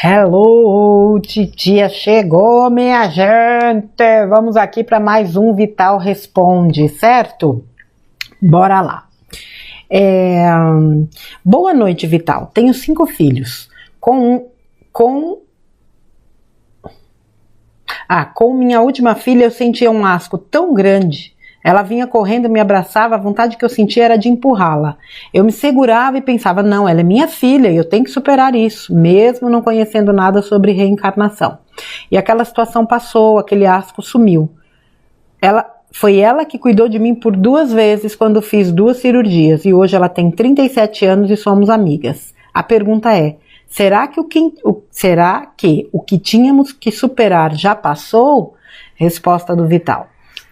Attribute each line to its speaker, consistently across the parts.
Speaker 1: Hello, titia chegou, minha gente! Vamos aqui para mais um Vital Responde, certo? Bora lá. Boa noite, Vital. Tenho 5 filhos. Com minha última filha eu sentia um asco tão grande. Ela vinha correndo, me abraçava, a vontade que eu sentia era de empurrá-la. Eu me segurava e pensava, não, ela é minha filha e eu tenho que superar isso, mesmo não conhecendo nada sobre reencarnação. E aquela situação passou, aquele asco sumiu. Foi ela que cuidou de mim por 2 vezes quando fiz 2 cirurgias e hoje ela tem 37 anos e somos amigas. A pergunta é, será que o que tínhamos que superar já passou? Resposta do Vital.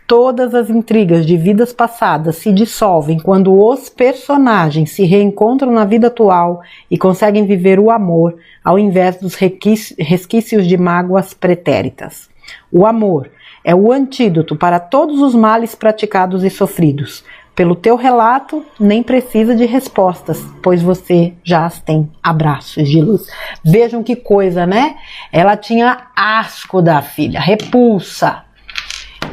Speaker 1: Todas as intrigas de vidas passadas se dissolvem quando os personagens se reencontram na vida atual e conseguem viver o amor ao invés dos resquícios de mágoas pretéritas. O amor é o antídoto para todos os males praticados e sofridos. Pelo teu relato, nem precisa de respostas, pois você já as tem. Abraços de luz. Vejam que coisa, né? Ela tinha asco da filha, repulsa.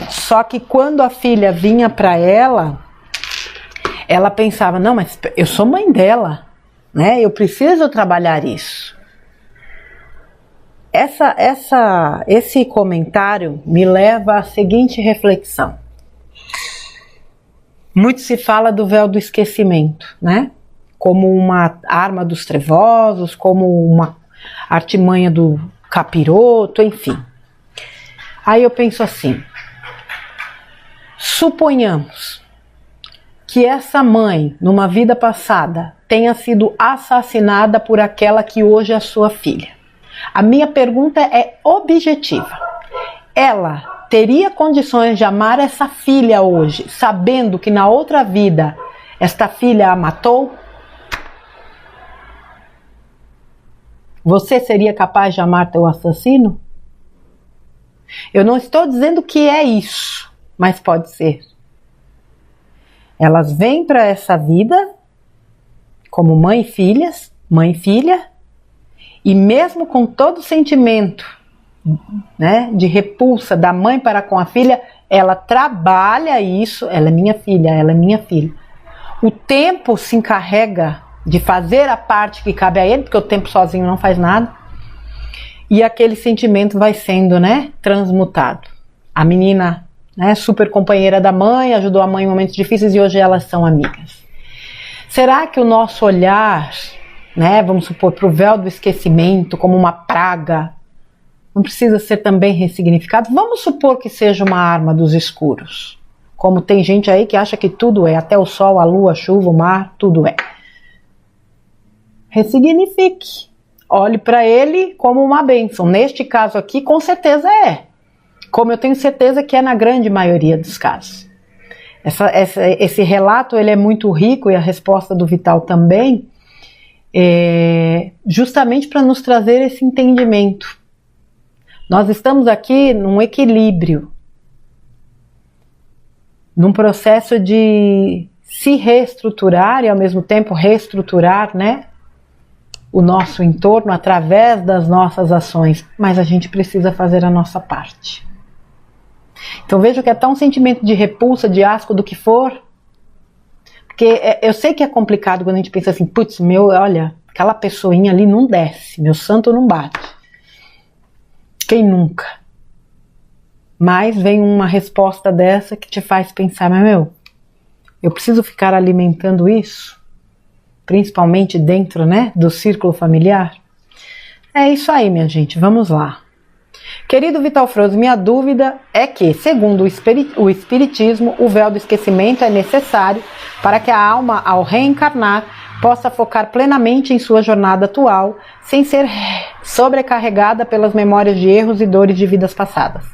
Speaker 1: Só que quando a filha vinha para ela pensava, não, mas eu sou mãe dela, né? Eu preciso trabalhar isso. Esse comentário me leva à seguinte reflexão. Muito se fala do véu do esquecimento, né? Como uma arma dos trevosos, como uma artimanha do capiroto, enfim. Aí eu penso assim, suponhamos que essa mãe, numa vida passada, tenha sido assassinada por aquela que hoje é sua filha. A minha pergunta é objetiva. Ela teria condições de amar essa filha hoje, sabendo que na outra vida esta filha a matou? Você seria capaz de amar teu assassino? Eu não estou dizendo que é isso, mas pode ser. Elas vêm para essa vida como mãe e filha, e mesmo com todo o sentimento, né, de repulsa da mãe para com a filha, ela trabalha isso, ela é minha filha. O tempo se encarrega de fazer a parte que cabe a ele, porque o tempo sozinho não faz nada, e aquele sentimento vai sendo, né, transmutado. A menina, né, super companheira da mãe, ajudou a mãe em momentos difíceis e hoje elas são amigas. Será que o nosso olhar, né, vamos supor, para o véu do esquecimento como uma praga, não precisa ser também ressignificado? Vamos supor que seja uma arma dos escuros, como tem gente aí que acha que tudo é, até o sol, a lua, a chuva, o mar, tudo é. Ressignifique, olhe para ele como uma bênção. Neste caso aqui, com certeza é. Como eu tenho certeza que é na grande maioria dos casos. Esse relato ele é muito rico e a resposta do Vital também, justamente para nos trazer esse entendimento. Nós estamos aqui num equilíbrio, num processo de se reestruturar e ao mesmo tempo reestruturar, né, o nosso entorno através das nossas ações, mas a gente precisa fazer a nossa parte. Então veja que é tão um sentimento de repulsa, de asco, do que for, porque eu sei que é complicado quando a gente pensa assim, putz, olha, aquela pessoinha ali não desce, meu santo não bate. Quem nunca? Mas vem uma resposta dessa que te faz pensar, mas eu preciso ficar alimentando isso? Principalmente dentro, né, do círculo familiar? É isso aí, minha gente, vamos lá. Querido Vital Froso, minha dúvida é que, segundo o Espiritismo, o véu do esquecimento é necessário para que a alma, ao reencarnar, possa focar plenamente em sua jornada atual, sem ser sobrecarregada pelas memórias de erros e dores de vidas passadas.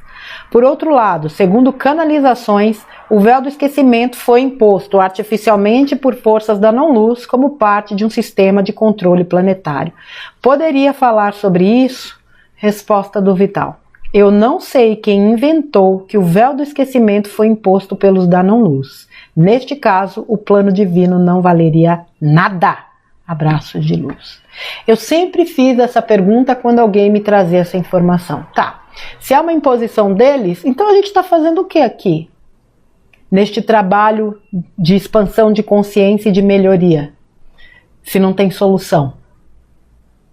Speaker 1: Por outro lado, segundo canalizações, o véu do esquecimento foi imposto artificialmente por forças da não-luz como parte de um sistema de controle planetário. Poderia falar sobre isso? Resposta do Vital. Eu não sei quem inventou que o véu do esquecimento foi imposto pelos da não-luz. Neste caso, o plano divino não valeria nada. Abraços de luz. Eu sempre fiz essa pergunta quando alguém me trazia essa informação. Tá, se é uma imposição deles, então a gente está fazendo o que aqui? Neste trabalho de expansão de consciência e de melhoria, se não tem solução,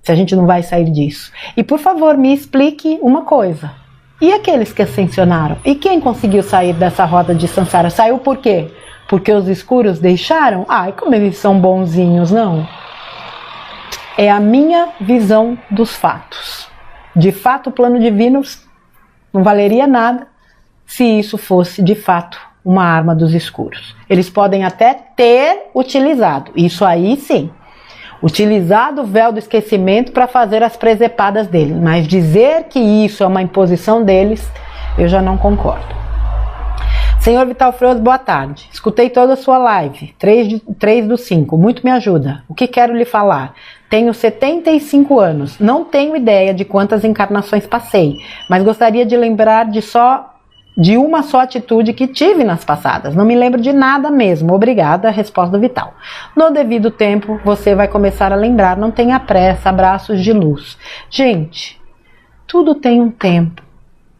Speaker 1: se a gente não vai sair disso. E por favor, me explique uma coisa. E aqueles que ascensionaram? E quem conseguiu sair dessa roda de samsara? Saiu por quê? Porque os escuros deixaram? Ai, como eles são bonzinhos, não? É a minha visão dos fatos. De fato, o plano divino não valeria nada se isso fosse de fato uma arma dos escuros. Eles podem até ter utilizado, isso aí sim, utilizado o véu do esquecimento para fazer as presepadas deles, mas dizer que isso é uma imposição deles, eu já não concordo. Senhor Vital Freitas, boa tarde. Escutei toda a sua live, 3/5, muito me ajuda. O que quero lhe falar? Tenho 75 anos, não tenho ideia de quantas encarnações passei, mas gostaria de lembrar de uma só atitude que tive nas passadas. Não me lembro de nada mesmo. Obrigada, resposta do Vital. No devido tempo, você vai começar a lembrar. Não tenha pressa, abraços de luz. Gente, tudo tem um tempo.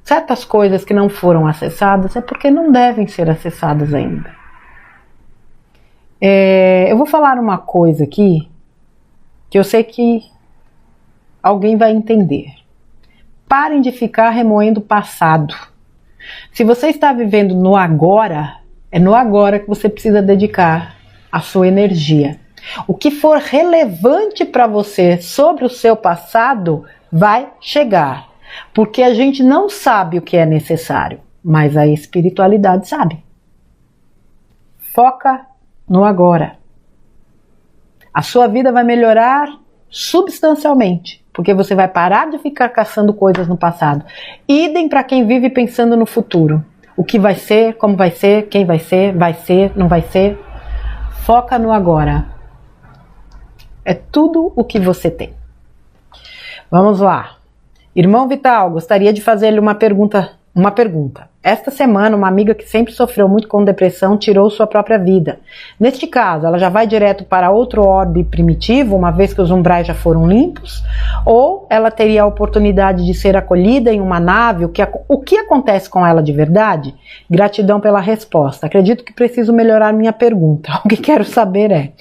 Speaker 1: Certas coisas que não foram acessadas é porque não devem ser acessadas ainda. Eu vou falar uma coisa aqui que eu sei que alguém vai entender. Parem de ficar remoendo o passado. Se você está vivendo no agora, é no agora que você precisa dedicar a sua energia. O que for relevante para você sobre o seu passado vai chegar. Porque a gente não sabe o que é necessário, mas a espiritualidade sabe. Foca no agora. A sua vida vai melhorar substancialmente, porque você vai parar de ficar caçando coisas no passado. Idem para quem vive pensando no futuro. O que vai ser, como vai ser, quem vai ser, não vai ser. Foca no agora. É tudo o que você tem. Vamos lá. Irmão Vital, gostaria de fazer-lhe uma pergunta. Esta semana, uma amiga que sempre sofreu muito com depressão tirou sua própria vida. Neste caso, ela já vai direto para outro orbe primitivo, uma vez que os umbrais já foram limpos? Ou ela teria a oportunidade de ser acolhida em uma nave? O que acontece com ela de verdade? Gratidão pela resposta. Acredito que preciso melhorar minha pergunta. O que quero saber é: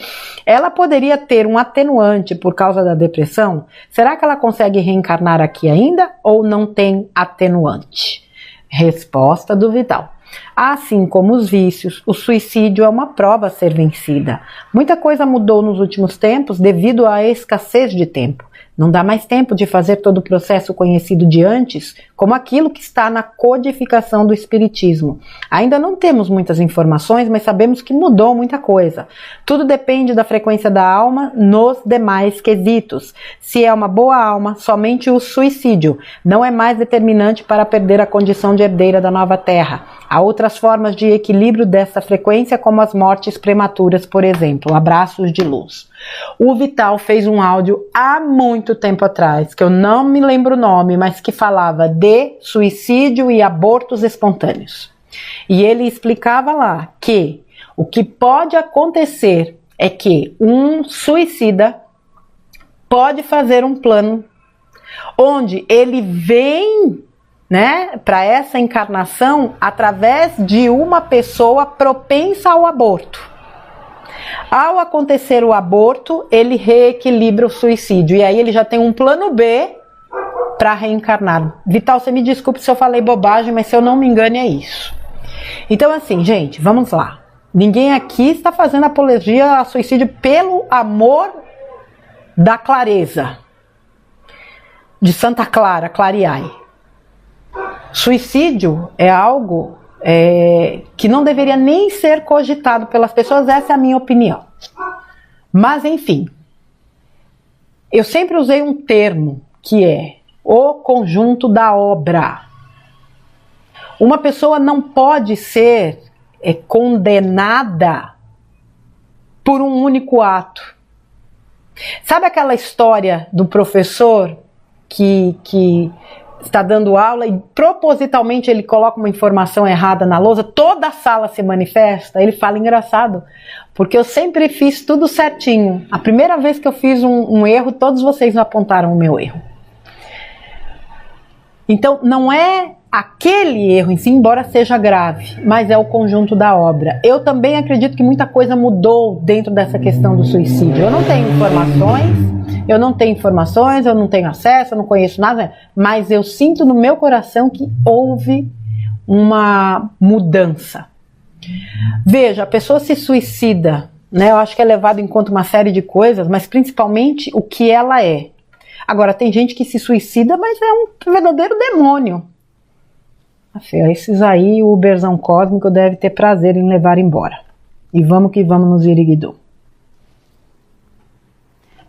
Speaker 1: ela poderia ter um atenuante por causa da depressão? Será que ela consegue reencarnar aqui ainda? Ou não tem atenuante? Resposta do Vital. Assim como os vícios, o suicídio é uma prova a ser vencida. Muita coisa mudou nos últimos tempos devido à escassez de tempo. Não dá mais tempo de fazer todo o processo conhecido de antes, como aquilo que está na codificação do Espiritismo. Ainda não temos muitas informações, mas sabemos que mudou muita coisa. Tudo depende da frequência da alma nos demais quesitos. Se é uma boa alma, somente o suicídio não é mais determinante para perder a condição de herdeira da nova Terra. Há outras formas de equilíbrio dessa frequência, como as mortes prematuras, por exemplo. Abraços de luz. O Vital fez um áudio há muito tempo atrás, que eu não me lembro o nome, mas que falava de suicídio e abortos espontâneos. E ele explicava lá que o que pode acontecer é que um suicida pode fazer um plano onde ele vem, para essa encarnação através de uma pessoa propensa ao aborto. Ao acontecer o aborto, ele reequilibra o suicídio. E aí ele já tem um plano B para reencarnar. Vital, você me desculpe se eu falei bobagem, mas se eu não me engano é isso. Então assim, gente, vamos lá. Ninguém aqui está fazendo apologia ao suicídio pelo amor da clareza. De Santa Clara, clareai. Suicídio é algo que não deveria nem ser cogitado pelas pessoas, essa é a minha opinião. Mas enfim, eu sempre usei um termo que é o conjunto da obra. Uma pessoa não pode ser condenada por um único ato. Sabe aquela história do professor que está dando aula e propositalmente ele coloca uma informação errada na lousa, toda a sala se manifesta, ele fala, engraçado, porque eu sempre fiz tudo certinho. A primeira vez que eu fiz um erro, todos vocês apontaram o meu erro. Então, não é aquele erro em si, embora seja grave, mas é o conjunto da obra. Eu também acredito que muita coisa mudou dentro dessa questão do suicídio. Eu não tenho informações, eu não tenho acesso, eu não conheço nada, mas eu sinto no meu coração que houve uma mudança. Veja, a pessoa se suicida, né? Eu acho que é levado em conta uma série de coisas, mas principalmente o que ela é. Agora, tem gente que se suicida, mas é um verdadeiro demônio. Esses aí, o Uberzão cósmico deve ter prazer em levar embora. E vamos que vamos nos Iriguidu.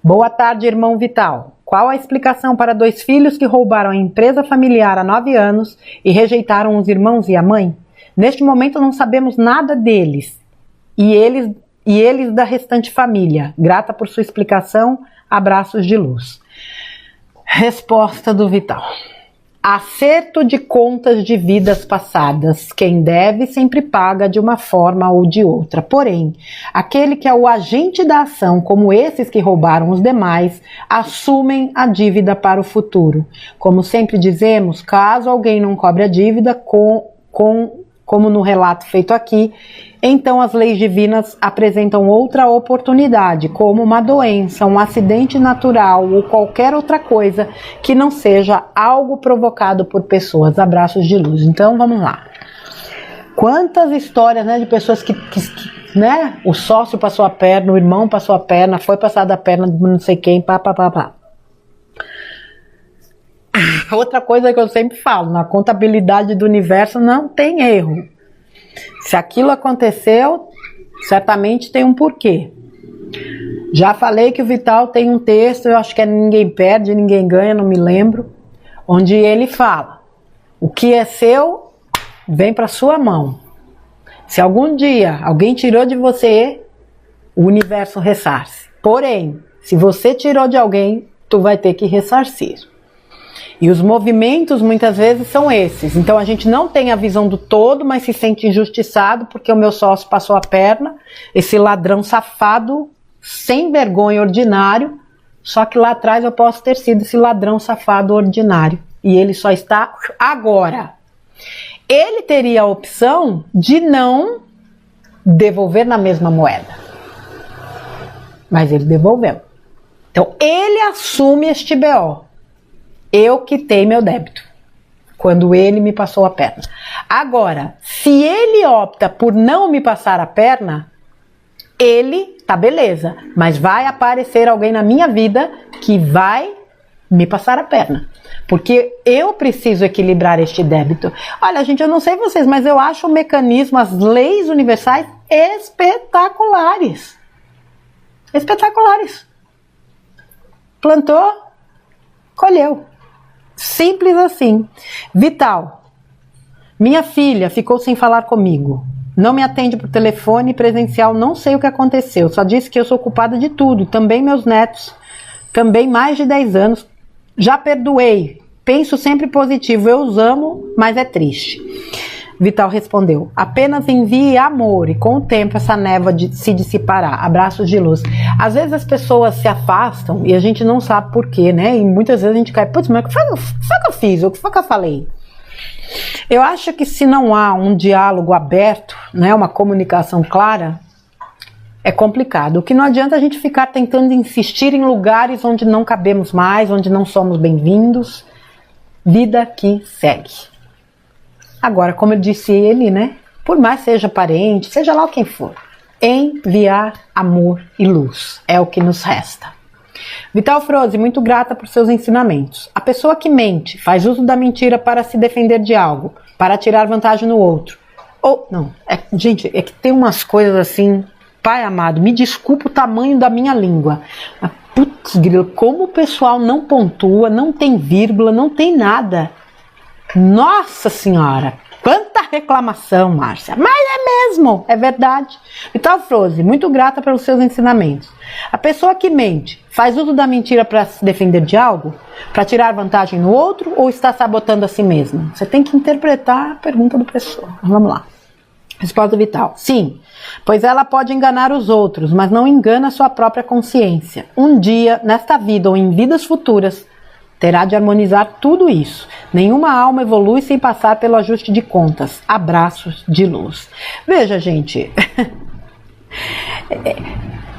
Speaker 1: Boa tarde, irmão Vital. Qual a explicação para 2 filhos que roubaram a empresa familiar há 9 anos e rejeitaram os irmãos e a mãe? Neste momento não sabemos nada deles e eles da restante família. Grata por sua explicação. Abraços de luz. Resposta do Vital. Acerto de contas de vidas passadas. Quem deve sempre paga de uma forma ou de outra. Porém, aquele que é o agente da ação, como esses que roubaram os demais, assumem a dívida para o futuro. Como sempre dizemos, caso alguém não cobre a dívida, como no relato feito aqui, então as leis divinas apresentam outra oportunidade, como uma doença, um acidente natural ou qualquer outra coisa que não seja algo provocado por pessoas. Abraços de luz. Então vamos lá. Quantas histórias, né, de pessoas que né, o sócio passou a perna, o irmão passou a perna, foi passada a perna de não sei quem, pá. Outra coisa que eu sempre falo, na contabilidade do universo não tem erro. Se aquilo aconteceu, certamente tem um porquê. Já falei que o Vital tem um texto, eu acho que é Ninguém Perde, Ninguém Ganha, não me lembro, onde ele fala, o que é seu, vem para sua mão. Se algum dia alguém tirou de você, o universo ressarce. Porém, se você tirou de alguém, tu vai ter que ressarcir. E os movimentos muitas vezes são esses. Então a gente não tem a visão do todo, mas se sente injustiçado porque o meu sócio passou a perna, esse ladrão safado, sem vergonha, ordinário, só que lá atrás eu posso ter sido esse ladrão safado ordinário. E ele só está agora. Ele teria a opção de não devolver na mesma moeda. Mas ele devolveu. Então ele assume este BO. Eu quitei meu débito, quando ele me passou a perna. Agora, se ele opta por não me passar a perna, ele, tá beleza, mas vai aparecer alguém na minha vida que vai me passar a perna. Porque eu preciso equilibrar este débito. Olha, gente, eu não sei vocês, mas eu acho o mecanismo, as leis universais espetaculares. Espetaculares. Plantou, colheu. Simples assim. Vital, minha filha ficou sem falar comigo. Não me atende por telefone presencial, não sei o que aconteceu. Só disse que eu sou culpada de tudo, também meus netos. Também mais de 10 anos. Já perdoei. Penso sempre positivo. Eu os amo, mas é triste. Vital respondeu, apenas envie amor e com o tempo essa névoa se dissipará. Abraços de luz. Às vezes as pessoas se afastam e a gente não sabe por quê, né? E muitas vezes a gente cai, putz, mas o que foi que eu fiz? O que foi que eu falei? Eu acho que se não há um diálogo aberto, né, uma comunicação clara, é complicado. O que não adianta a gente ficar tentando insistir em lugares onde não cabemos mais, onde não somos bem-vindos. Vida que segue. Agora, como eu disse ele, né? Por mais seja parente, seja lá quem for, enviar amor e luz é o que nos resta. Vital Froze, muito grata por seus ensinamentos. A pessoa que mente, faz uso da mentira para se defender de algo, para tirar vantagem no outro. Ou, não, gente, é que tem umas coisas assim, pai amado, me desculpa o tamanho da minha língua. Mas, putz, grilo, como o pessoal não pontua, não tem vírgula, não tem nada. Nossa Senhora, quanta reclamação, Márcia. Mas é mesmo, é verdade. Vital Froze, muito grata pelos seus ensinamentos. A pessoa que mente, Faz uso da mentira para se defender de algo? Para tirar vantagem no outro ou está sabotando a si mesmo? Você tem que interpretar a pergunta do pessoa. Vamos lá. Resposta vital. Sim, pois ela pode enganar os outros, mas não engana a sua própria consciência. Um dia, nesta vida ou em vidas futuras, terá de harmonizar tudo isso. Nenhuma alma evolui sem passar pelo ajuste de contas. Abraços de luz. Veja, gente,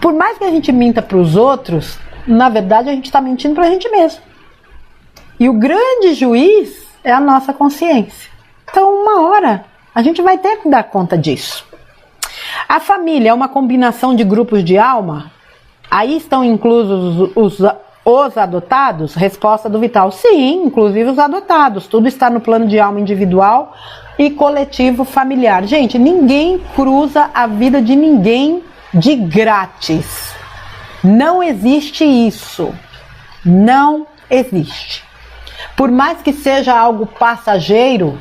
Speaker 1: por mais que a gente minta para os outros, na verdade a gente está mentindo para a gente mesmo. E o grande juiz é a nossa consciência. Então, uma hora, a gente vai ter que dar conta disso. A família é uma combinação de grupos de alma? Aí estão inclusos os adotados? Resposta do Vital. Sim, inclusive os adotados. Tudo está no plano de alma individual e coletivo familiar. Gente, ninguém cruza a vida de ninguém de grátis. Não existe isso. Não existe. Por mais que seja algo passageiro,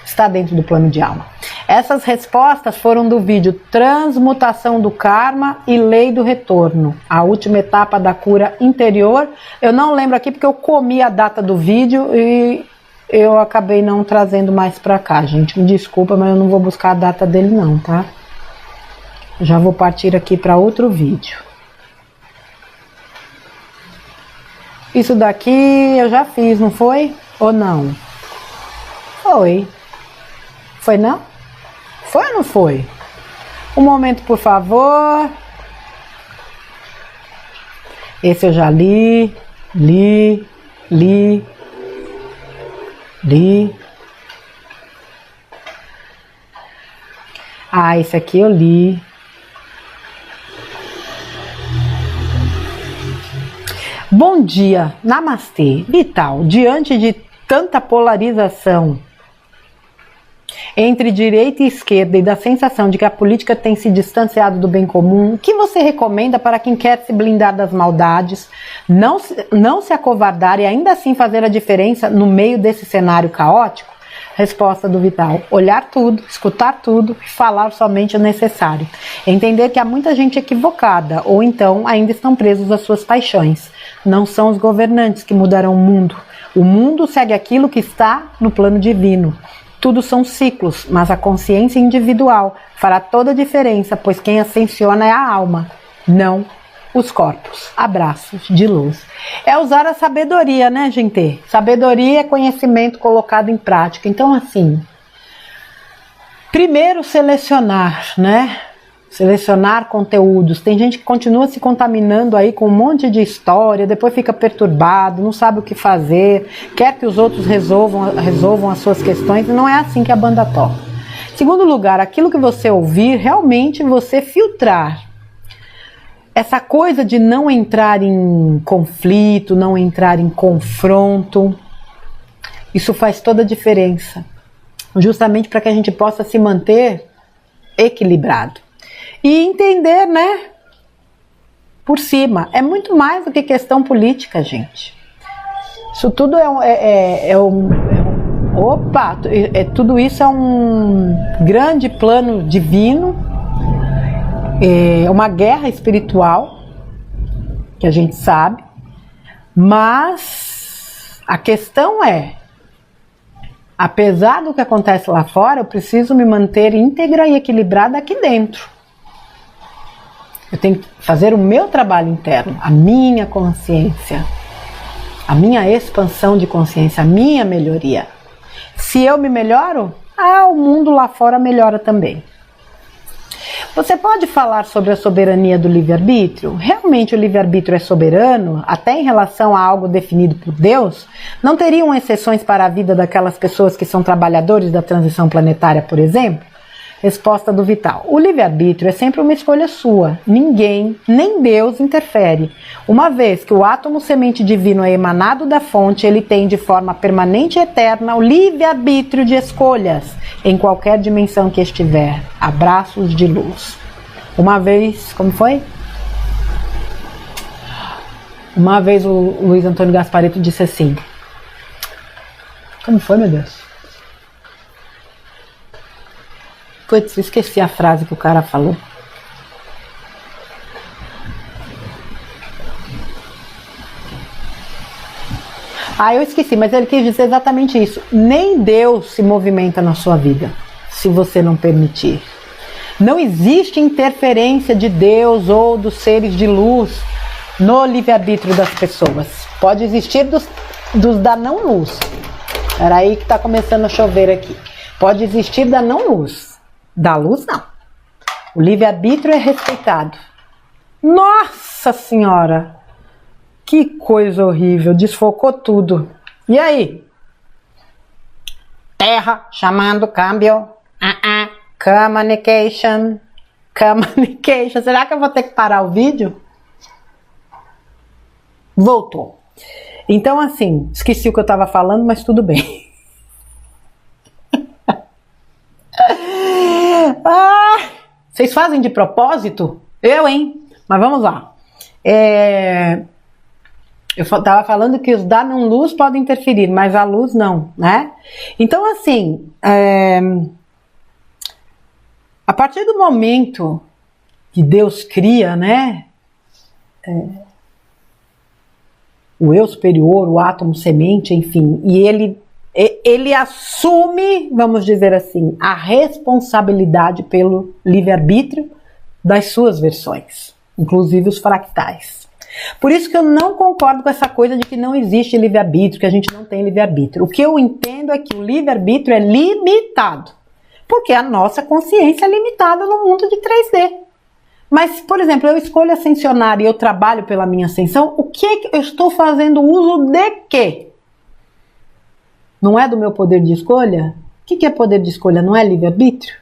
Speaker 1: está dentro do plano de alma. Essas respostas foram do vídeo Transmutação do Karma e Lei do Retorno, a última etapa da cura interior. Eu não lembro aqui porque eu comi a data do vídeo e eu acabei não trazendo mais pra cá, gente. Me desculpa, mas eu não vou buscar a data dele não, tá? Já vou partir aqui para outro vídeo. Isso daqui eu já fiz, não foi? Ou não? Foi. Foi não? Foi ou não foi? Um momento, por favor. Esse eu já li. Ah, esse aqui eu li. Bom dia, namastê. Vital, diante de tanta polarização entre direita e esquerda e da sensação de que a política tem se distanciado do bem comum, o que você recomenda para quem quer se blindar das maldades, não se acovardar e ainda assim fazer a diferença no meio desse cenário caótico? Resposta do Vital. Olhar tudo, escutar tudo e falar somente o necessário. Entender que há muita gente equivocada ou então ainda estão presos às suas paixões. Não são os governantes que mudarão o mundo. O mundo segue aquilo que está no plano divino. Tudo são ciclos, mas a consciência individual fará toda a diferença, pois quem ascensiona é a alma, não os corpos. Abraços de luz. É usar a sabedoria, né, gente? Sabedoria é conhecimento colocado em prática. Então, assim, primeiro selecionar, né? Selecionar conteúdos. Tem gente que continua se contaminando aí com um monte de história, depois fica perturbado, não sabe o que fazer, quer que os outros resolvam as suas questões, e não é assim que a banda toca. Segundo lugar, aquilo que você ouvir, realmente você filtrar. Essa coisa de não entrar em conflito, não entrar em confronto, isso faz toda a diferença. Justamente para que a gente possa se manter equilibrado. E entender, né? Por cima. É muito mais do que questão política, gente. Isso tudo tudo isso é um grande plano divino. É uma guerra espiritual, que a gente sabe, mas a questão é, apesar do que acontece lá fora, eu preciso me manter íntegra e equilibrada aqui dentro. Eu tenho que fazer o meu trabalho interno, a minha consciência, a minha expansão de consciência, a minha melhoria. Se eu me melhoro, o mundo lá fora melhora também. Você pode falar sobre a soberania do livre-arbítrio? Realmente o livre-arbítrio é soberano, até em relação a algo definido por Deus? Não teriam exceções para a vida daquelas pessoas que são trabalhadores da transição planetária, por exemplo? Resposta do Vital. O livre-arbítrio é sempre uma escolha sua. Ninguém, nem Deus, interfere. Uma vez que o átomo semente divino é emanado da fonte, ele tem de forma permanente e eterna o livre-arbítrio de escolhas, em qualquer dimensão que estiver. Abraços de luz. Uma vez, como foi? Uma vez o Luiz Antônio Gasparito disse assim. Como foi, meu Deus? Putz, esqueci a frase que o cara falou. Eu esqueci, mas ele quis dizer exatamente isso. Nem Deus se movimenta na sua vida, se você não permitir. Não existe interferência de Deus ou dos seres de luz no livre-arbítrio das pessoas. Pode existir dos da não-luz. Era aí que está começando a chover aqui. Pode existir da não-luz. Da luz, não. O livre-arbítrio é respeitado. Nossa Senhora! Que coisa horrível, desfocou tudo. E aí? Terra chamando câmbio. Communication. Communication. Será que eu vou ter que parar o vídeo? Voltou. Então, assim, esqueci o que eu estava falando, mas tudo bem. Vocês fazem de propósito? Eu, hein? Mas vamos lá. Eu estava falando que os da não luz podem interferir, mas a luz não, né? Então, assim, a partir do momento que Deus cria, né? O eu superior, o átomo semente, enfim, e ele assume, vamos dizer assim, a responsabilidade pelo livre-arbítrio das suas versões, inclusive os fractais. Por isso que eu não concordo com essa coisa de que não existe livre-arbítrio, que a gente não tem livre-arbítrio. O que eu entendo é que o livre-arbítrio é limitado, porque a nossa consciência é limitada no mundo de 3D. Mas, por exemplo, eu escolho ascensionar e eu trabalho pela minha ascensão, o que eu estou fazendo uso de quê? Não é do meu poder de escolha? O que é poder de escolha? Não é livre-arbítrio?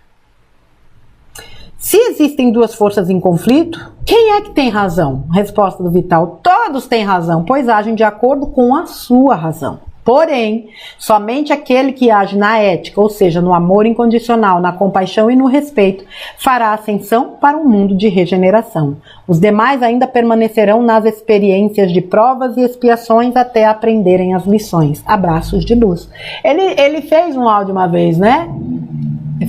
Speaker 1: Se existem duas forças em conflito, quem é que tem razão? Resposta do Vital: todos têm razão, pois agem de acordo com a sua razão. Porém, somente aquele que age na ética, ou seja, no amor incondicional, na compaixão e no respeito, fará a ascensão para um mundo de regeneração. Os demais ainda permanecerão nas experiências de provas e expiações até aprenderem as lições. Abraços de luz. Ele fez um áudio uma vez, né?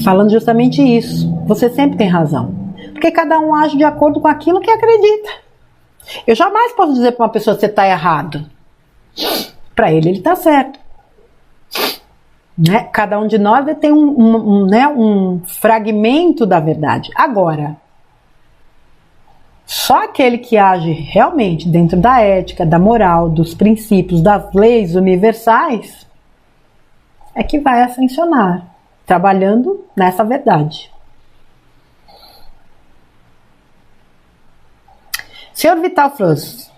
Speaker 1: Falando justamente isso. Você sempre tem razão. Porque cada um age de acordo com aquilo que acredita. Eu jamais posso dizer para uma pessoa que você está errado. Para ele está certo. Né? Cada um de nós tem um fragmento da verdade. Agora, só aquele que age realmente dentro da ética, da moral, dos princípios, das leis universais, é que vai ascensionar, trabalhando nessa verdade. Senhor Vital Flores,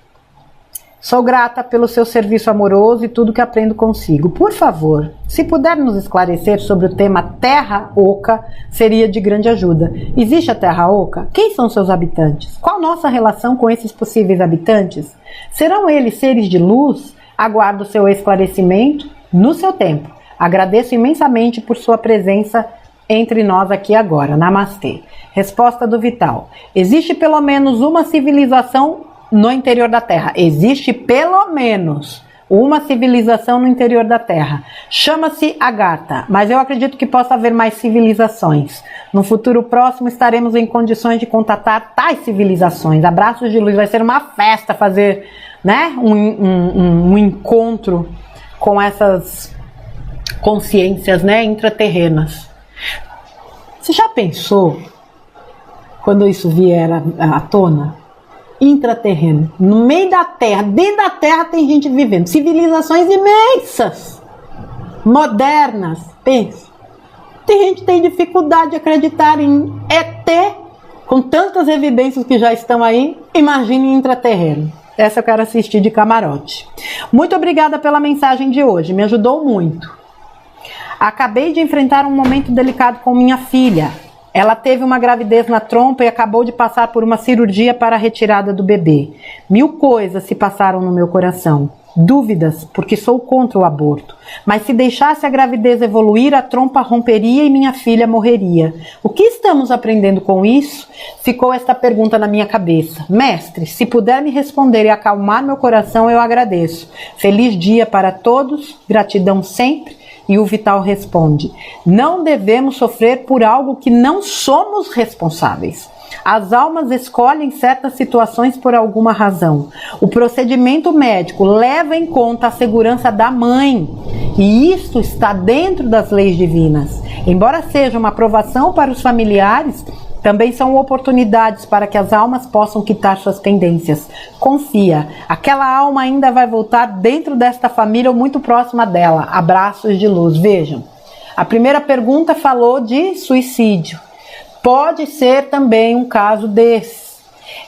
Speaker 1: sou grata pelo seu serviço amoroso e tudo que aprendo consigo. Por favor, se puder nos esclarecer sobre o tema Terra Oca, seria de grande ajuda. Existe a Terra Oca? Quem são seus habitantes? Qual nossa relação com esses possíveis habitantes? Serão eles seres de luz? Aguardo seu esclarecimento no seu tempo. Agradeço imensamente por sua presença entre nós aqui agora. Namastê. Resposta do Vital: existe pelo menos uma civilização no interior da Terra. Existe pelo menos uma civilização no interior da Terra. Chama-se Agartha, mas eu acredito que possa haver mais civilizações. No futuro próximo estaremos em condições de contatar tais civilizações. Abraços de luz. Vai ser uma festa fazer, né, um encontro com essas consciências, né, intraterrenas. Você já pensou quando isso vier à tona? Intraterreno, no meio da Terra, dentro da Terra tem gente vivendo, civilizações imensas, modernas. Pensa, tem gente que tem dificuldade de acreditar em ET, com tantas evidências que já estão aí. Imagine intraterreno. Essa eu quero assistir de camarote. Muito obrigada pela mensagem de hoje, me ajudou muito. Acabei de enfrentar um momento delicado com minha filha. Ela teve uma gravidez na trompa e acabou de passar por uma cirurgia para a retirada do bebê. 1000 coisas se passaram no meu coração. Dúvidas, porque sou contra o aborto. Mas se deixasse a gravidez evoluir, a trompa romperia e minha filha morreria. O que estamos aprendendo com isso? Ficou esta pergunta na minha cabeça. Mestre, se puder me responder e acalmar meu coração, eu agradeço. Feliz dia para todos, gratidão sempre. E o Vital responde: não devemos sofrer por algo que não somos responsáveis. As almas escolhem certas situações por alguma razão. O procedimento médico leva em conta a segurança da mãe, e isso está dentro das leis divinas. Embora seja uma aprovação para os familiares, também são oportunidades para que as almas possam quitar suas pendências. Confia, aquela alma ainda vai voltar dentro desta família ou muito próxima dela. Abraços de luz. Vejam, a primeira pergunta falou de suicídio. Pode ser também um caso desse.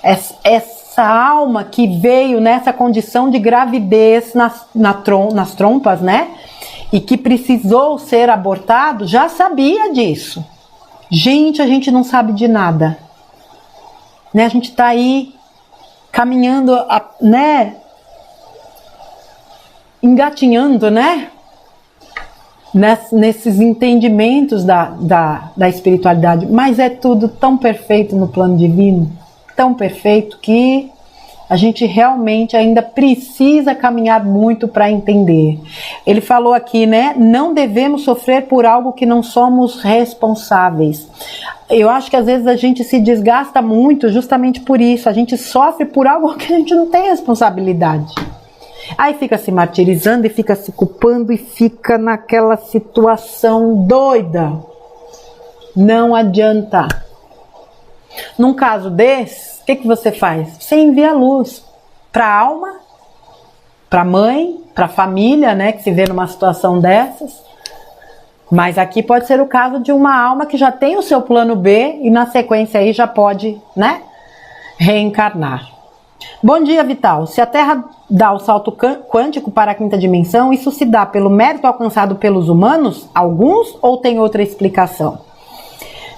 Speaker 1: Essa alma que veio nessa condição de gravidez nas trompas, né? E que precisou ser abortado, já sabia disso. Gente, a gente não sabe de nada, né? A gente tá aí caminhando, né? Engatinhando, né? Nesses entendimentos da espiritualidade, mas é tudo tão perfeito no plano divino, tão perfeito que a gente realmente ainda precisa caminhar muito para entender. Ele falou aqui, né? Não devemos sofrer por algo que não somos responsáveis. Eu acho que às vezes a gente se desgasta muito justamente por isso. A gente sofre por algo que a gente não tem responsabilidade. Aí fica se martirizando e fica se culpando e fica naquela situação doida. Não adianta. Num caso desse, o que você faz? Você envia luz para a alma, para a mãe, para a família, né, que se vê numa situação dessas. Mas aqui pode ser o caso de uma alma que já tem o seu plano B e na sequência aí já pode, né, reencarnar. Bom dia, Vital. Se a Terra dá o salto quântico para a quinta dimensão, isso se dá pelo mérito alcançado pelos humanos, alguns, ou tem outra explicação?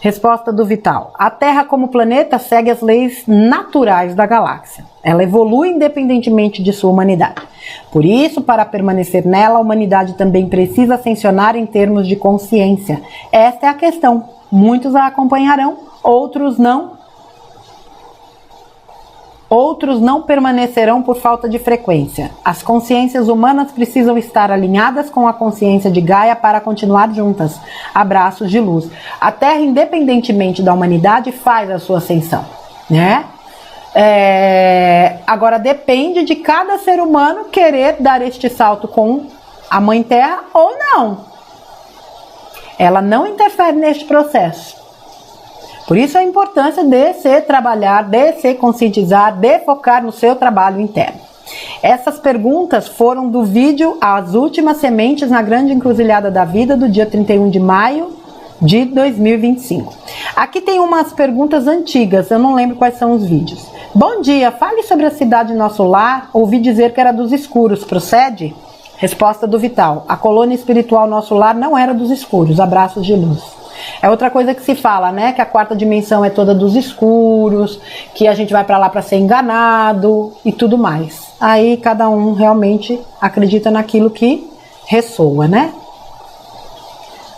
Speaker 1: Resposta do Vital. A Terra como planeta segue as leis naturais da galáxia. Ela evolui independentemente de sua humanidade. Por isso, para permanecer nela, a humanidade também precisa ascensionar em termos de consciência. Esta é a questão. Muitos a acompanharão, outros não. Outros não permanecerão por falta de frequência. As consciências humanas precisam estar alinhadas com a consciência de Gaia para continuar juntas. Abraços de luz. A Terra, independentemente da humanidade, faz a sua ascensão, né? Agora depende de cada ser humano querer dar este salto com a Mãe Terra ou não. Ela não interfere neste processo. Por isso a importância de se trabalhar, de se conscientizar, de focar no seu trabalho interno. Essas perguntas foram do vídeo As Últimas Sementes na Grande Encruzilhada da Vida, do dia 31 de maio de 2025. Aqui tem umas perguntas antigas, eu não lembro quais são os vídeos. Bom dia, fale sobre a cidade Nosso Lar. Ouvi dizer que era dos escuros, procede? Resposta do Vital. A colônia espiritual Nosso Lar não era dos escuros. Abraços de luz. É outra coisa que se fala, né? Que a quarta dimensão é toda dos escuros, que a gente vai para lá para ser enganado e tudo mais. Aí cada um realmente acredita naquilo que ressoa, né?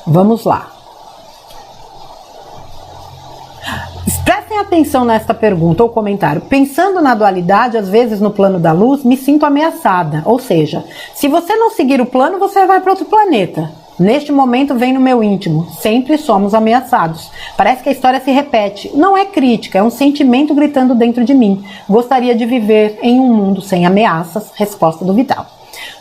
Speaker 1: Vamos lá. Prestem atenção nesta pergunta ou comentário. Pensando na dualidade, às vezes no plano da luz, me sinto ameaçada. Ou seja, se você não seguir o plano, você vai para outro planeta. Neste momento vem no meu íntimo, sempre somos ameaçados. Parece que a história se repete. Não é crítica, é um sentimento gritando dentro de mim. Gostaria de viver em um mundo sem ameaças. Resposta do Vital.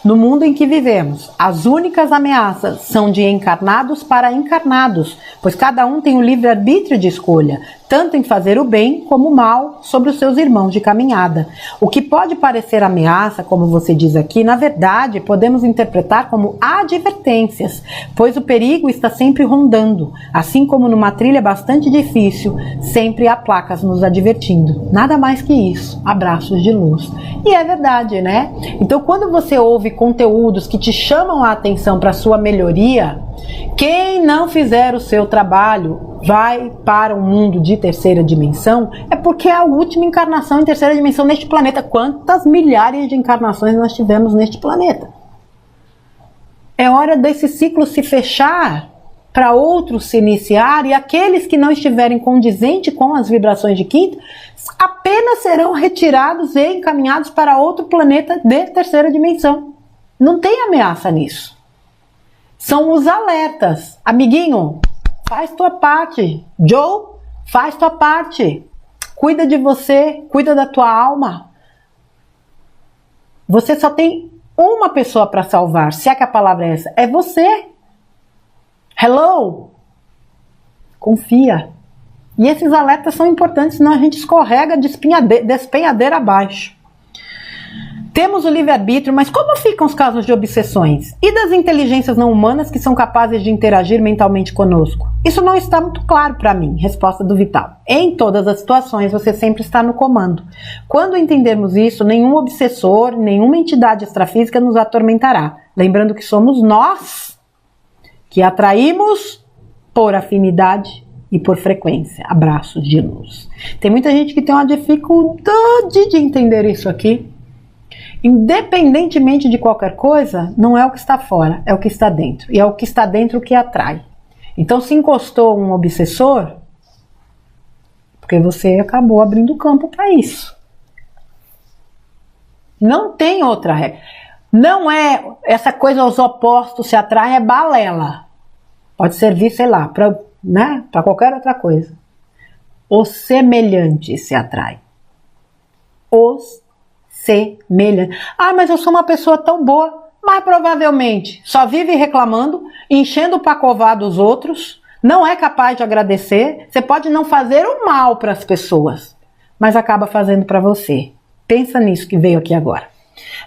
Speaker 1: No mundo em que vivemos, as únicas ameaças são de encarnados para encarnados, pois cada um tem o livre-arbítrio de escolha, tanto em fazer o bem como o mal sobre os seus irmãos de caminhada. O que pode parecer ameaça, como você diz aqui, na verdade podemos interpretar como advertências, pois o perigo está sempre rondando. Assim como numa trilha bastante difícil, sempre há placas nos advertindo. Nada mais que isso. Abraços de luz. E é verdade, né? Então quando você ouve conteúdos que te chamam a atenção para sua melhoria, quem não fizer o seu trabalho vai para um mundo de terceira dimensão, é porque é a última encarnação em terceira dimensão neste planeta. Quantas milhares de encarnações nós tivemos neste planeta? É hora desse ciclo se fechar para outros se iniciar, e aqueles que não estiverem condizentes com as vibrações de quinta apenas serão retirados e encaminhados para outro planeta de terceira dimensão. Não tem ameaça nisso. São os alertas. Amiguinho, faz tua parte. Joe, faz tua parte. cuida de você, cuida da tua alma. Você só tem uma pessoa para salvar, se é que a palavra é essa, é você. Hello! Confia. E esses alertas são importantes, senão a gente escorrega de despenhadeira abaixo. Temos o livre-arbítrio, mas como ficam os casos de obsessões? E das inteligências não humanas que são capazes de interagir mentalmente conosco? Isso não está muito claro para mim. Resposta do Vital. Em todas as situações, você sempre está no comando. Quando entendermos isso, nenhum obsessor, nenhuma entidade extrafísica nos atormentará. Lembrando que somos nós que atraímos por afinidade e por frequência. Abraços de luz. Tem muita gente que tem uma dificuldade de entender isso aqui. Independentemente de qualquer coisa, não é o que está fora, é o que está dentro. E é o que está dentro que atrai. Então, se encostou um obsessor, porque você acabou abrindo campo para isso. Não tem outra regra. Não é essa coisa, os opostos se atraem, é balela. Pode servir, sei lá, para qualquer outra coisa. Os semelhantes se atraem. Os semelhantes. Ah, mas eu sou uma pessoa tão boa. Mas provavelmente só vive reclamando, enchendo o pacová dos outros, não é capaz de agradecer. Você pode não fazer o mal para as pessoas, mas acaba fazendo para você. Pensa nisso que veio aqui agora.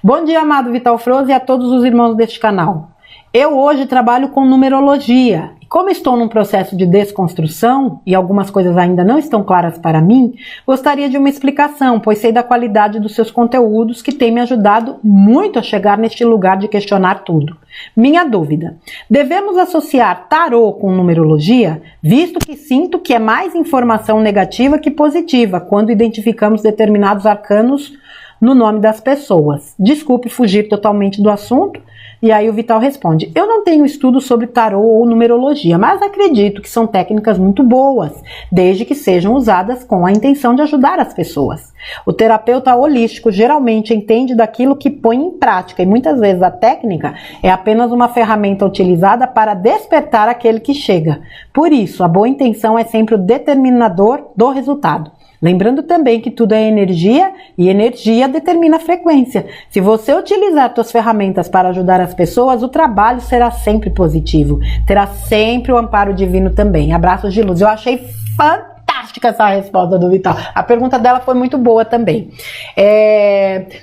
Speaker 1: Bom dia, amado Vital Froze, e a todos os irmãos deste canal. Eu hoje trabalho com numerologia. Como estou num processo de desconstrução e algumas coisas ainda não estão claras para mim, gostaria de uma explicação, pois sei da qualidade dos seus conteúdos que tem me ajudado muito a chegar neste lugar de questionar tudo. Minha dúvida: devemos associar tarô com numerologia, visto que sinto que é mais informação negativa que positiva quando identificamos determinados arcanos no nome das pessoas? Desculpe fugir totalmente do assunto. E aí o Vital responde: eu não tenho estudo sobre tarô ou numerologia, mas acredito que são técnicas muito boas, desde que sejam usadas com a intenção de ajudar as pessoas. O terapeuta holístico geralmente entende daquilo que põe em prática, e muitas vezes a técnica é apenas uma ferramenta utilizada para despertar aquele que chega. Por isso, a boa intenção é sempre o determinador do resultado. Lembrando também que tudo é energia e energia determina a frequência. Se você utilizar suas ferramentas para ajudar as pessoas, o trabalho será sempre positivo. Terá sempre o amparo divino também. Abraços de luz. Eu achei fantástica essa resposta do Vital. A pergunta dela foi muito boa também.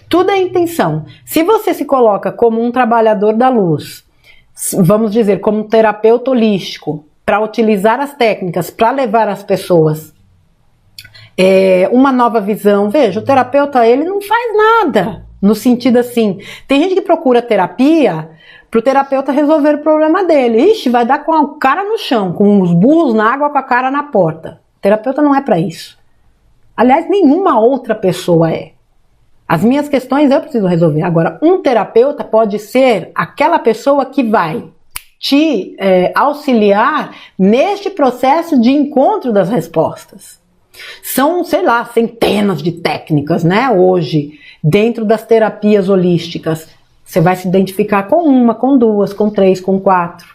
Speaker 1: Tudo é intenção. Se você se coloca como um trabalhador da luz, vamos dizer, como um terapeuta holístico, para utilizar as técnicas, para levar as pessoas uma nova visão. Veja, o terapeuta, ele não faz nada, no sentido assim, tem gente que procura terapia para o terapeuta resolver o problema dele. Ixi, vai dar com a cara no chão, com os burros na água, com a cara na porta. O terapeuta não é para isso. Aliás, nenhuma outra pessoa é. As minhas questões eu preciso resolver. Agora, um terapeuta pode ser aquela pessoa que vai te auxiliar neste processo de encontro das respostas. São, sei lá, centenas de técnicas, né, hoje, dentro das terapias holísticas. Você vai se identificar com uma, com duas, com três, com quatro.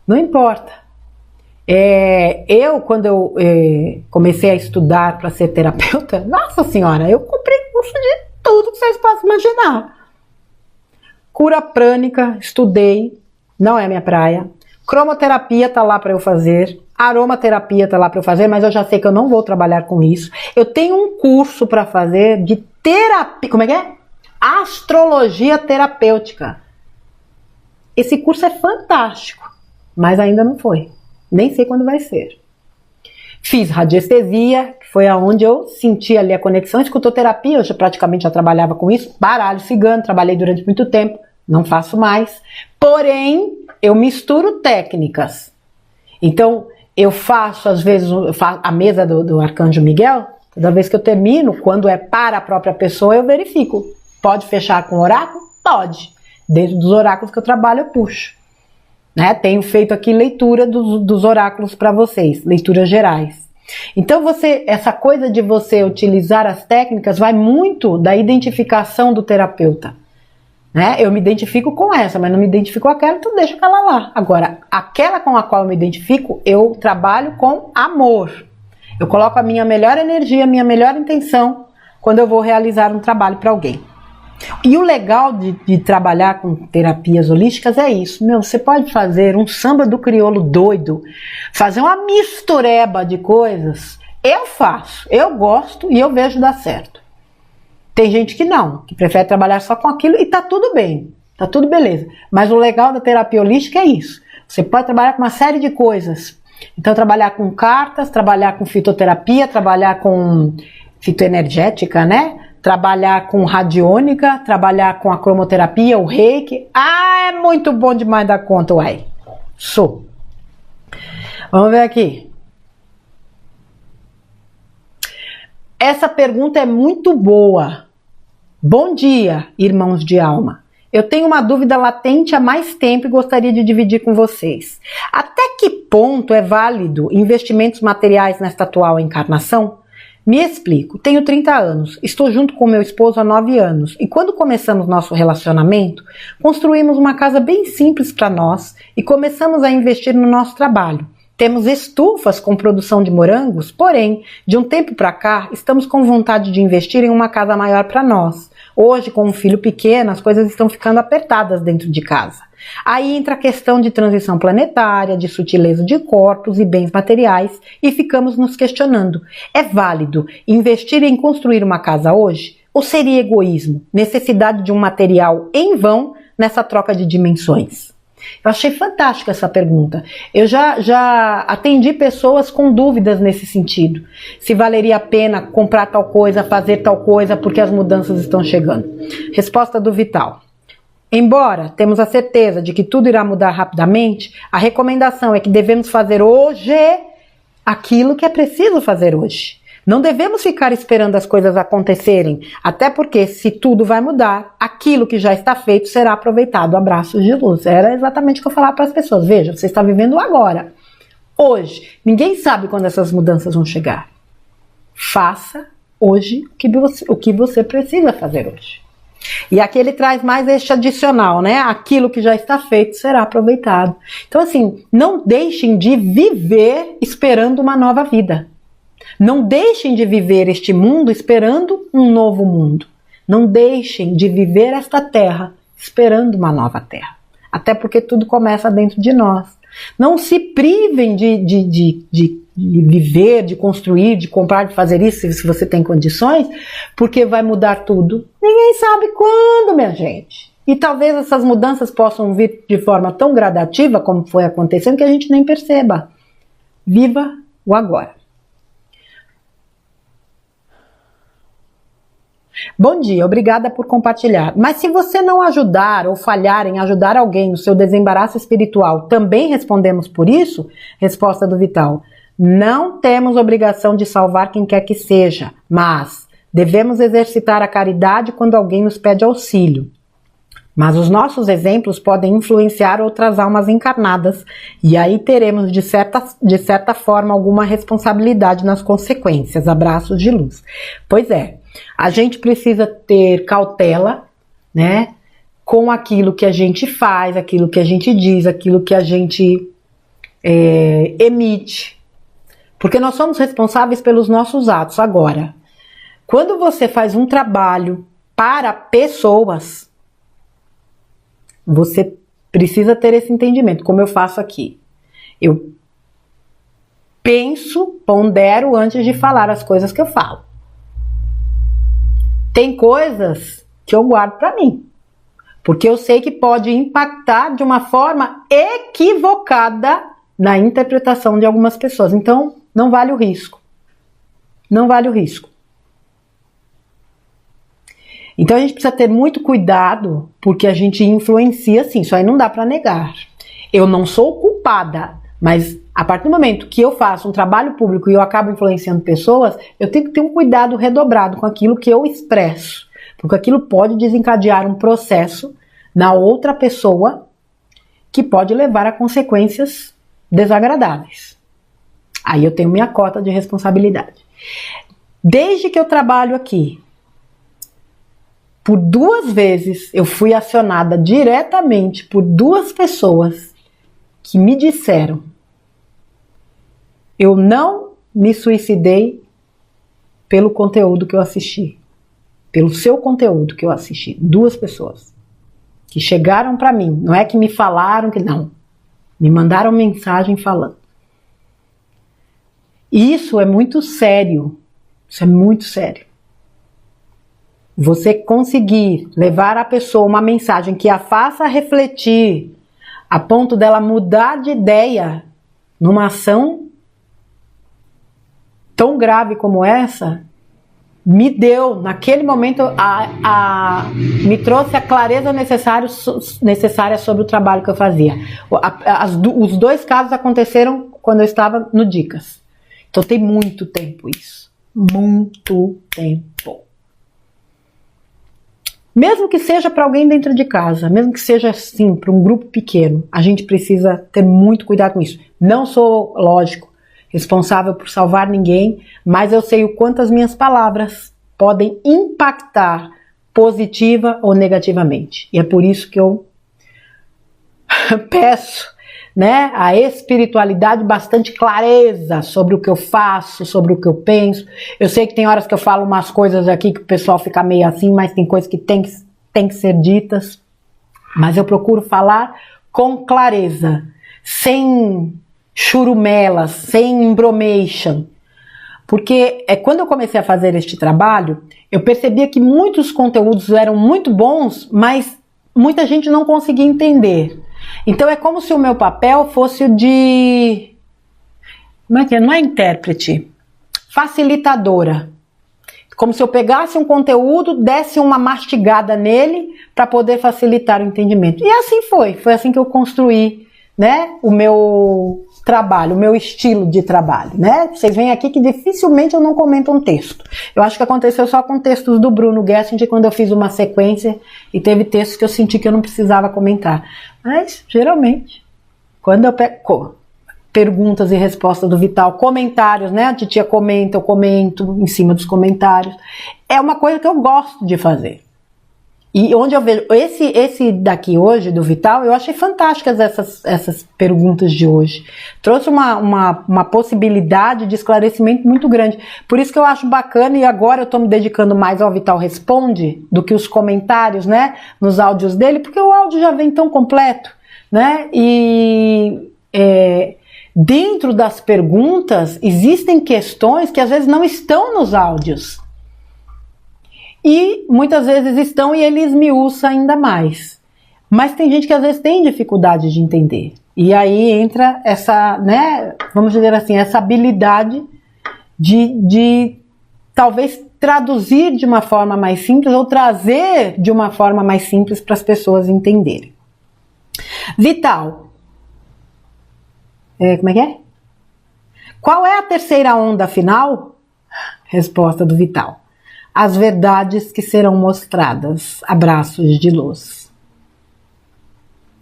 Speaker 1: Não importa. Quando eu comecei a estudar para ser terapeuta, nossa senhora, eu comprei curso de tudo que vocês possam imaginar. Cura prânica, estudei, não é minha praia. Cromoterapia tá lá para eu fazer. Aromaterapia tá lá para eu fazer, mas eu já sei que eu não vou trabalhar com isso. Eu tenho um curso para fazer de terapia, como é que é? Astrologia terapêutica. Esse curso é fantástico, mas ainda não foi. Nem sei quando vai ser. Fiz radiestesia, que foi aonde eu senti ali a conexão. Escutoterapia, eu praticamente já trabalhava com isso. Baralho cigano, trabalhei durante muito tempo, não faço mais. Porém, eu misturo técnicas. Então, eu faço, às vezes, a mesa do Arcanjo Miguel. Toda vez que eu termino, quando é para a própria pessoa, eu verifico. Pode fechar com oráculo? Pode. Dentro dos oráculos que eu trabalho, eu puxo. Né? Tenho feito aqui leitura dos oráculos para vocês, leituras gerais. Então, essa coisa de você utilizar as técnicas vai muito da identificação do terapeuta. Né? Eu me identifico com essa, mas não me identifico com aquela, então deixa aquela lá. Agora, aquela com a qual eu me identifico, eu trabalho com amor. Eu coloco a minha melhor energia, a minha melhor intenção quando eu vou realizar um trabalho para alguém. E o legal de trabalhar com terapias holísticas é isso. Você pode fazer um samba do crioulo doido, fazer uma mistureba de coisas. Eu faço, eu gosto e eu vejo dar certo. Tem gente que não, que prefere trabalhar só com aquilo e tá tudo bem, tá tudo beleza. Mas o legal da terapia holística é isso. Você pode trabalhar com uma série de coisas. Então trabalhar com cartas, trabalhar com fitoterapia, trabalhar com fitoenergética, né? Trabalhar com radiônica, trabalhar com a cromoterapia, o reiki. Ah, é muito bom demais da conta, uai. Sou. Vamos ver aqui. Essa pergunta é muito boa. Bom dia, irmãos de alma. Eu tenho uma dúvida latente há mais tempo e gostaria de dividir com vocês. Até que ponto é válido investimentos materiais nesta atual encarnação? Me explico, tenho 30 anos, estou junto com meu esposo há 9 anos e quando começamos nosso relacionamento, construímos uma casa bem simples para nós e começamos a investir no nosso trabalho. Temos estufas com produção de morangos, porém, de um tempo para cá, estamos com vontade de investir em uma casa maior para nós. Hoje, com um filho pequeno, as coisas estão ficando apertadas dentro de casa. Aí entra a questão de transição planetária, de sutileza de corpos e bens materiais e ficamos nos questionando. É válido investir em construir uma casa hoje? Ou seria egoísmo, necessidade de um material em vão nessa troca de dimensões? Eu achei fantástica essa pergunta. Eu já atendi pessoas com dúvidas nesse sentido. Se valeria a pena comprar tal coisa, fazer tal coisa, porque as mudanças estão chegando. Resposta do Vital. Embora temos a certeza de que tudo irá mudar rapidamente, a recomendação é que devemos fazer hoje aquilo que é preciso fazer hoje. Não devemos ficar esperando as coisas acontecerem, até porque se tudo vai mudar, aquilo que já está feito será aproveitado. Abraços de luz. Era exatamente o que eu falava para as pessoas. Veja, você está vivendo agora, hoje. Ninguém sabe quando essas mudanças vão chegar. Faça hoje o que você precisa fazer hoje. E aqui ele traz mais este adicional, né? Aquilo que já está feito será aproveitado. Então assim, não deixem de viver esperando uma nova vida. Não deixem de viver este mundo esperando um novo mundo. Não deixem de viver esta terra esperando uma nova terra. Até porque tudo começa dentro de nós. Não se privem de viver, de construir, de comprar, de fazer isso se você tem condições, porque vai mudar tudo. Ninguém sabe quando, minha gente. E talvez essas mudanças possam vir de forma tão gradativa como foi acontecendo que a gente nem perceba. Viva o agora. Bom dia, obrigada por compartilhar. Mas se você não ajudar ou falhar em ajudar alguém no seu desembaraço espiritual, também respondemos por isso? Resposta do Vital. Não temos obrigação de salvar quem quer que seja, mas devemos exercitar a caridade quando alguém nos pede auxílio. Mas os nossos exemplos podem influenciar outras almas encarnadas e aí teremos de certa forma alguma responsabilidade nas consequências. Abraços de luz. Pois é. A gente precisa ter cautela, né, com aquilo que a gente faz, aquilo que a gente diz, aquilo que a gente emite, porque nós somos responsáveis pelos nossos atos. Agora, quando você faz um trabalho para pessoas, você precisa ter esse entendimento, como eu faço aqui. Eu penso, pondero antes de falar as coisas que eu falo. Tem coisas que eu guardo para mim, porque eu sei que pode impactar de uma forma equivocada na interpretação de algumas pessoas. Então, não vale o risco. Não vale o risco. Então, a gente precisa ter muito cuidado, porque a gente influencia sim, isso aí não dá para negar. Eu não sou culpada, mas a partir do momento que eu faço um trabalho público e eu acabo influenciando pessoas, eu tenho que ter um cuidado redobrado com aquilo que eu expresso, porque aquilo pode desencadear um processo na outra pessoa que pode levar a consequências desagradáveis. Aí eu tenho minha cota de responsabilidade. Desde que eu trabalho aqui, por 2 vezes eu fui acionada diretamente por 2 pessoas que me disseram: eu não me suicidei pelo conteúdo que eu assisti. Pelo seu conteúdo que eu assisti. 2 pessoas que chegaram para mim. Não é que me falaram que não. Me mandaram mensagem falando. E isso é muito sério. Isso é muito sério. Você conseguir levar à pessoa uma mensagem que a faça refletir a ponto dela mudar de ideia numa ação tão grave como essa, me deu, naquele momento, me trouxe a clareza necessária sobre o trabalho que eu fazia. Os 2 casos aconteceram quando eu estava no Dicas. Então tem muito tempo isso. Muito tempo. Mesmo que seja para alguém dentro de casa, mesmo que seja assim, para um grupo pequeno, a gente precisa ter muito cuidado com isso. Não sou, lógico, responsável por salvar ninguém, mas eu sei o quanto as minhas palavras podem impactar positiva ou negativamente. E é por isso que eu peço, né, a espiritualidade, bastante clareza sobre o que eu faço, sobre o que eu penso. Eu sei que tem horas que eu falo umas coisas aqui que o pessoal fica meio assim, mas tem coisas que tem que ser ditas. Mas eu procuro falar com clareza, sem churumelas, sem embromation. Porque quando eu comecei a fazer este trabalho, eu percebia que muitos conteúdos eram muito bons, mas muita gente não conseguia entender. Então é como se o meu papel fosse o de... Como é que é? Não é intérprete. Facilitadora. Como se eu pegasse um conteúdo, desse uma mastigada nele para poder facilitar o entendimento. E assim foi. Foi assim que eu construí, né, o meu trabalho, o meu estilo de trabalho, né? Vocês veem aqui que dificilmente eu não comento um texto. Eu acho que aconteceu só com textos do Bruno Gessinger, quando eu fiz uma sequência e teve textos que eu senti que eu não precisava comentar. Mas, geralmente, quando eu pego perguntas e respostas do Vital, comentários, né? A titia comenta, eu comento em cima dos comentários. É uma coisa que eu gosto de fazer. E onde eu vejo, esse daqui hoje, do Vital, eu achei fantásticas essas perguntas de hoje. Trouxe uma possibilidade de esclarecimento muito grande. Por isso que eu acho bacana, e agora eu estou me dedicando mais ao Vital Responde, do que os comentários, né, nos áudios dele, porque o áudio já vem tão completo, né, e dentro das perguntas existem questões que às vezes não estão nos áudios. E muitas vezes estão e ele esmiuça ainda mais. Mas tem gente que às vezes tem dificuldade de entender. E aí entra essa, né, vamos dizer assim, essa habilidade de talvez traduzir de uma forma mais simples ou trazer de uma forma mais simples para as pessoas entenderem. Vital. Como é que é? Qual é a terceira onda final? Resposta do Vital. As verdades que serão mostradas. Abraços de luz.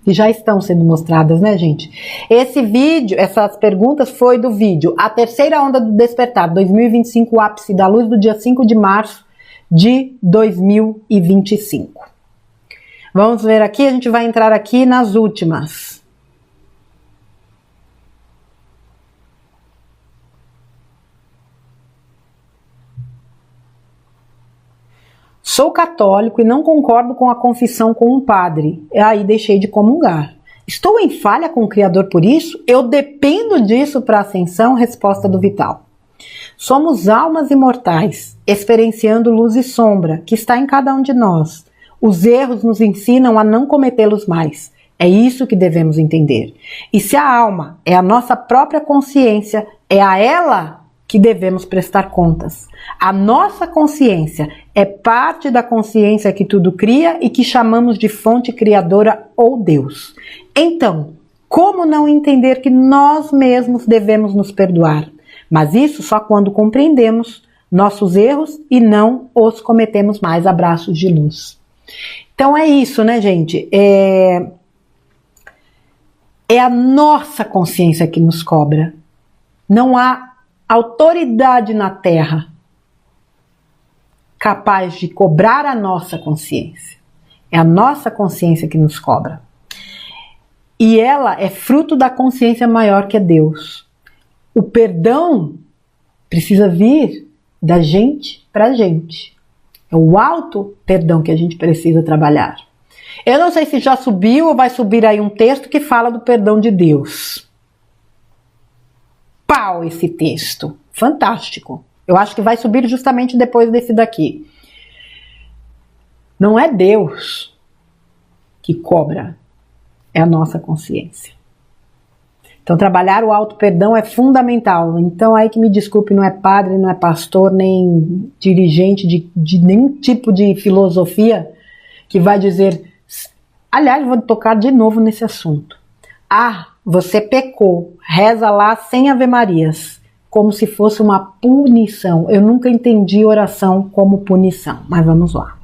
Speaker 1: E já estão sendo mostradas, né, gente? Esse vídeo, essas perguntas foi do vídeo A Terceira Onda do Despertar, 2025, o ápice da luz, do dia 5 de março de 2025. Vamos ver aqui, a gente vai entrar aqui nas últimas. Sou católico e não concordo com a confissão com um padre. Aí deixei de comungar. Estou em falha com o Criador por isso? Eu dependo disso para a ascensão? Resposta do Vital. Somos almas imortais, experienciando luz e sombra, que está em cada um de nós. Os erros nos ensinam a não cometê-los mais. É isso que devemos entender. E se a alma é a nossa própria consciência, é a ela que devemos prestar contas. A nossa consciência é parte da consciência que tudo cria e que chamamos de fonte criadora ou Deus. Então, como não entender que nós mesmos devemos nos perdoar? Mas isso só quando compreendemos nossos erros e não os cometemos mais. Abraços de luz. Então é isso, né, gente? É a nossa consciência que nos cobra. Não há autoridade na Terra capaz de cobrar a nossa consciência. É a nossa consciência que nos cobra. E ela é fruto da consciência maior que é Deus. O perdão Precisa vir da gente para a gente. É o auto perdão que a gente precisa trabalhar. Eu não sei se já subiu ou vai subir aí um texto que fala do perdão de Deus. Pau esse texto. Fantástico. Eu acho que vai subir justamente depois desse daqui. Não é Deus que cobra, é a nossa consciência. Então trabalhar o auto-perdão é fundamental. Então aí que me desculpe, não é padre, não é pastor, nem dirigente de nenhum tipo de filosofia que vai dizer... Aliás, vou tocar de novo nesse assunto. Ah, você pecou, reza lá sem ave-marias, como se fosse uma punição. Eu nunca entendi oração como punição, mas vamos lá.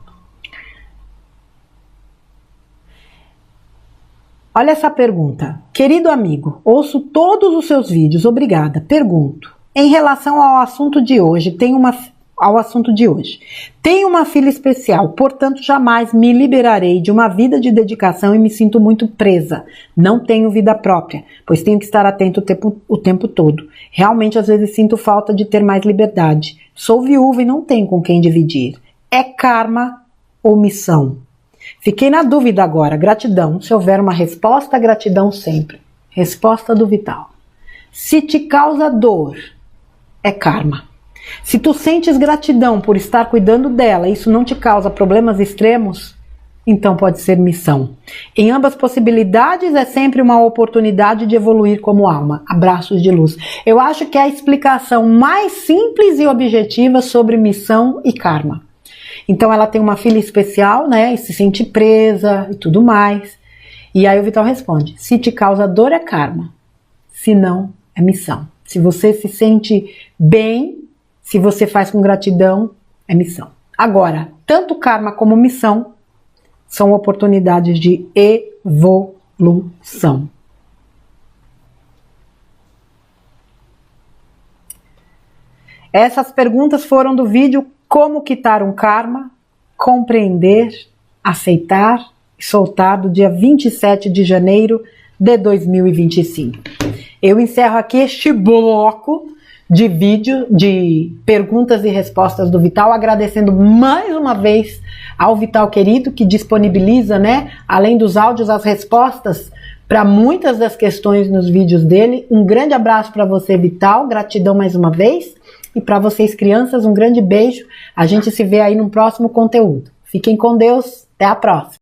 Speaker 1: Olha essa pergunta. Querido amigo, ouço todos os seus vídeos, obrigada. Pergunto, em relação ao assunto de hoje, tenho uma filha especial, portanto jamais me liberarei de uma vida de dedicação e me sinto muito presa. Não tenho vida própria, pois tenho que estar atento o tempo todo. Realmente às vezes sinto falta de ter mais liberdade. Sou viúva e não tenho com quem dividir. É karma ou missão? Fiquei na dúvida agora. Gratidão. Se houver uma resposta, gratidão sempre. Resposta do Vital. Se te causa dor, é karma. Se tu sentes gratidão por estar cuidando dela e isso não te causa problemas extremos, então pode ser missão. Em ambas possibilidades é sempre uma oportunidade de evoluir como alma. Abraços de luz. Eu acho que é a explicação mais simples e objetiva sobre missão e karma. Então ela tem uma filha especial, né, e se sente presa e tudo mais. E aí o Vital responde, se te causa dor é karma, se não é missão. Se você se sente bem, se você faz com gratidão, é missão. Agora, tanto karma como missão são oportunidades de evolução. Essas perguntas foram do vídeo Como Quitar um Karma, Compreender, Aceitar e Soltar, do dia 27 de janeiro de 2025. Eu encerro aqui este bloco de vídeo, de perguntas e respostas do Vital, agradecendo mais uma vez ao Vital querido, que disponibiliza, né, além dos áudios, as respostas para muitas das questões nos vídeos dele. Um grande abraço para você, Vital, gratidão mais uma vez. E para vocês, crianças, um grande beijo. A gente se vê aí no próximo conteúdo. Fiquem com Deus. Até a próxima.